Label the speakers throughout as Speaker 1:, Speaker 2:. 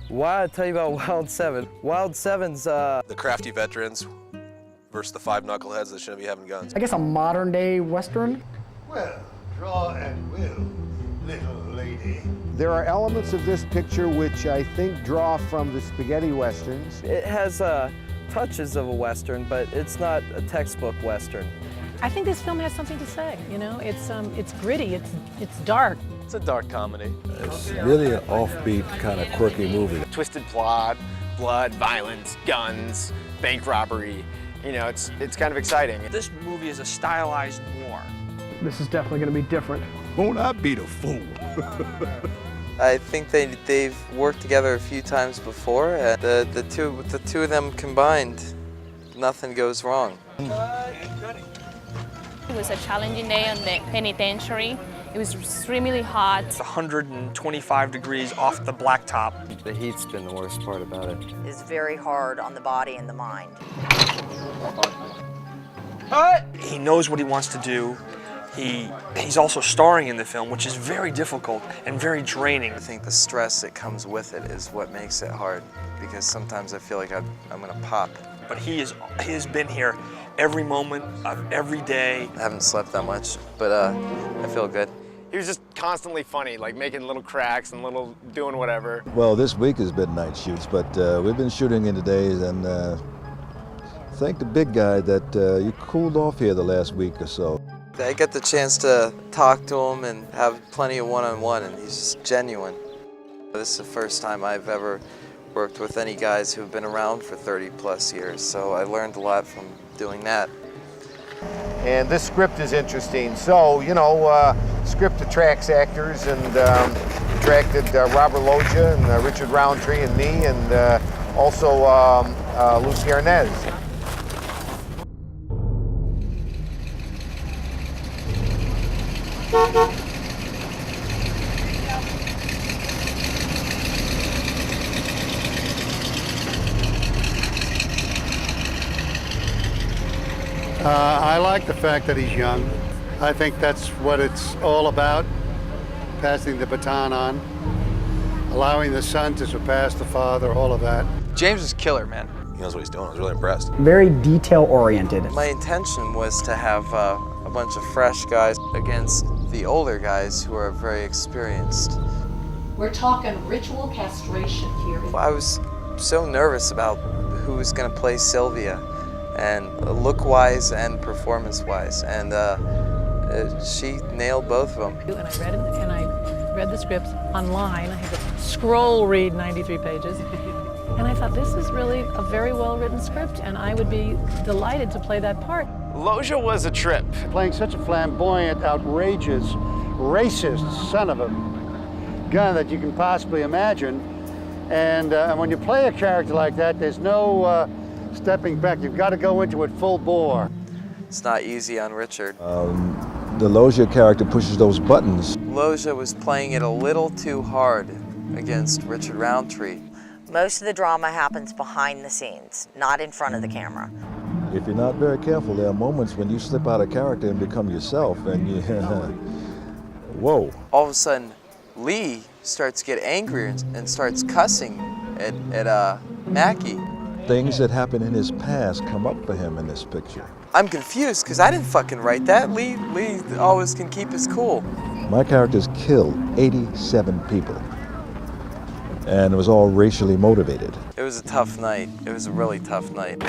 Speaker 1: Why I tell you about Wild 7? Wild 7's
Speaker 2: The crafty veterans versus the 5 knuckleheads that shouldn't be having guns.
Speaker 3: I guess a modern day Western.
Speaker 4: Well, draw and will, little lady.
Speaker 5: There are elements of this picture which I think draw from the spaghetti westerns.
Speaker 1: It has touches of a Western, but it's not a textbook Western.
Speaker 6: I think this film has something to say, you know? It's gritty, it's dark.
Speaker 2: It's a dark comedy.
Speaker 7: It's really an offbeat, kind of quirky movie.
Speaker 8: Twisted plot, blood, violence, guns, bank robbery. You know, it's kind of exciting.
Speaker 9: This movie is a stylized war.
Speaker 3: This is definitely going to be different.
Speaker 7: Won't I be the fool?
Speaker 1: I think they've worked together a few times before, and the two of them combined, nothing goes wrong.
Speaker 10: It was a challenging day on the penitentiary. It was extremely hot.
Speaker 9: It's 125 degrees off the blacktop.
Speaker 1: The heat's been the worst part about it.
Speaker 11: It's very hard on the body and the mind.
Speaker 9: He knows what he wants to do. He's also starring in the film, which is very difficult and very draining.
Speaker 1: I think the stress that comes with it is what makes it hard, because sometimes I feel like I'm gonna pop.
Speaker 9: But he has been here every moment of every day.
Speaker 1: I haven't slept that much, but I feel good.
Speaker 8: He was just constantly funny, like making little cracks and doing whatever.
Speaker 7: Well, this week has been night shoots, but we've been shooting in the days, and thank the big guy that you cooled off here the last week or so.
Speaker 1: I get the chance to talk to him and have plenty of one-on-one, and he's just genuine. This is the first time I've ever worked with any guys who've been around for 30+ years, so I learned a lot from doing that.
Speaker 5: And this script is interesting. So, you know, script attracts actors, and attracted Robert Loggia and Richard Roundtree and me, and also Lucy Arnaz.
Speaker 4: I like the fact that he's young. I think that's what it's all about, passing the baton on, allowing the son to surpass the father, all of that.
Speaker 9: James is killer, man.
Speaker 2: He knows what he's doing. I was really impressed.
Speaker 3: Very detail-oriented.
Speaker 1: My intention was to have a bunch of fresh guys against the older guys who are very experienced.
Speaker 6: We're talking ritual castration here.
Speaker 1: I was so nervous about who was going to play Sylvia, and look-wise and performance-wise, and she nailed both of them.
Speaker 6: And I read the script online. I had to scroll read 93 pages. And I thought, this is really a very well-written script, and I would be delighted to play that part.
Speaker 8: Loggia was a trip.
Speaker 4: Playing such a flamboyant, outrageous, racist son of a gun that you can possibly imagine. And when you play a character like that, there's no stepping back. You've got to go into it full bore.
Speaker 1: It's not easy on Richard.
Speaker 7: The Loggia character pushes those buttons.
Speaker 1: Loggia was playing it a little too hard against Richard Roundtree.
Speaker 11: Most of the drama happens behind the scenes, not in front of the camera.
Speaker 7: If you're not very careful, there are moments when you slip out of character and become yourself, and you, whoa.
Speaker 1: All of a sudden, Lee starts to get angry and starts cussing at Mackie.
Speaker 7: Things that happen in his past come up for him in this picture.
Speaker 1: I'm confused because I didn't fucking write that. Lee always can keep his cool.
Speaker 7: My characters killed 87 people, and it was all racially motivated.
Speaker 1: It was a tough night. It was a really tough night.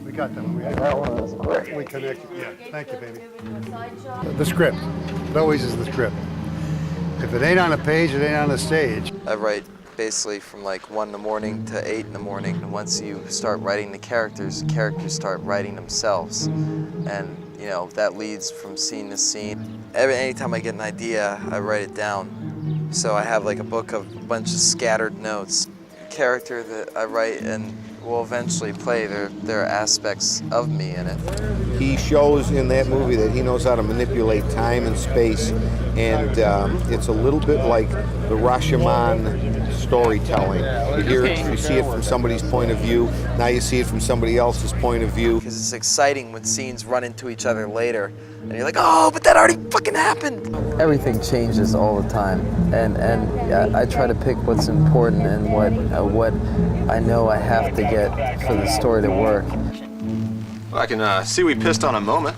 Speaker 4: We got them. We connected. Yeah, thank you, baby. The script. It always is the script. If it ain't on a page, it ain't on a stage.
Speaker 1: I write basically from like 1 in the morning to 8 in the morning. And once you start writing the characters start writing themselves. And you know, that leads from scene to scene. Anytime I get an idea, I write it down. So I have like a book of a bunch of scattered notes. Character that I write and will eventually play, there are aspects of me in it.
Speaker 5: He shows in that movie that he knows how to manipulate time and space, and it's a little bit like the Rashomon storytelling. You hear it, you see it from somebody's point of view. Now you see it from somebody else's point of view.
Speaker 1: Because it's exciting when scenes run into each other later, and you're like, oh, but that already fucking happened. Everything changes all the time, and I try to pick what's important and what I know I have to get for the story to work.
Speaker 12: Well, I can see we pissed on a moment.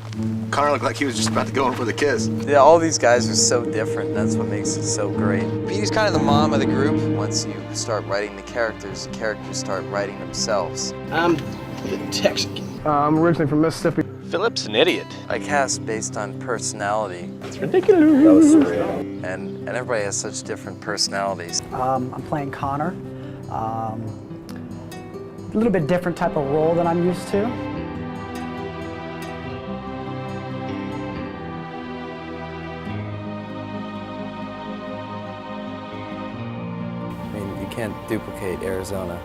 Speaker 12: Connor looked like he was just about to go in for the kiss.
Speaker 1: Yeah, all these guys are so different. That's what makes it so great. Petey's kind of the mom of the group. Once you start writing the characters start writing themselves.
Speaker 13: I'm the Texan.
Speaker 3: I'm originally from Mississippi.
Speaker 12: Philip's an idiot.
Speaker 1: I cast based on personality.
Speaker 3: It's ridiculous.
Speaker 12: That was surreal.
Speaker 1: And everybody has such different personalities.
Speaker 3: I'm playing Connor. A little bit different type of role than I'm used to.
Speaker 1: I mean, you can't duplicate Arizona.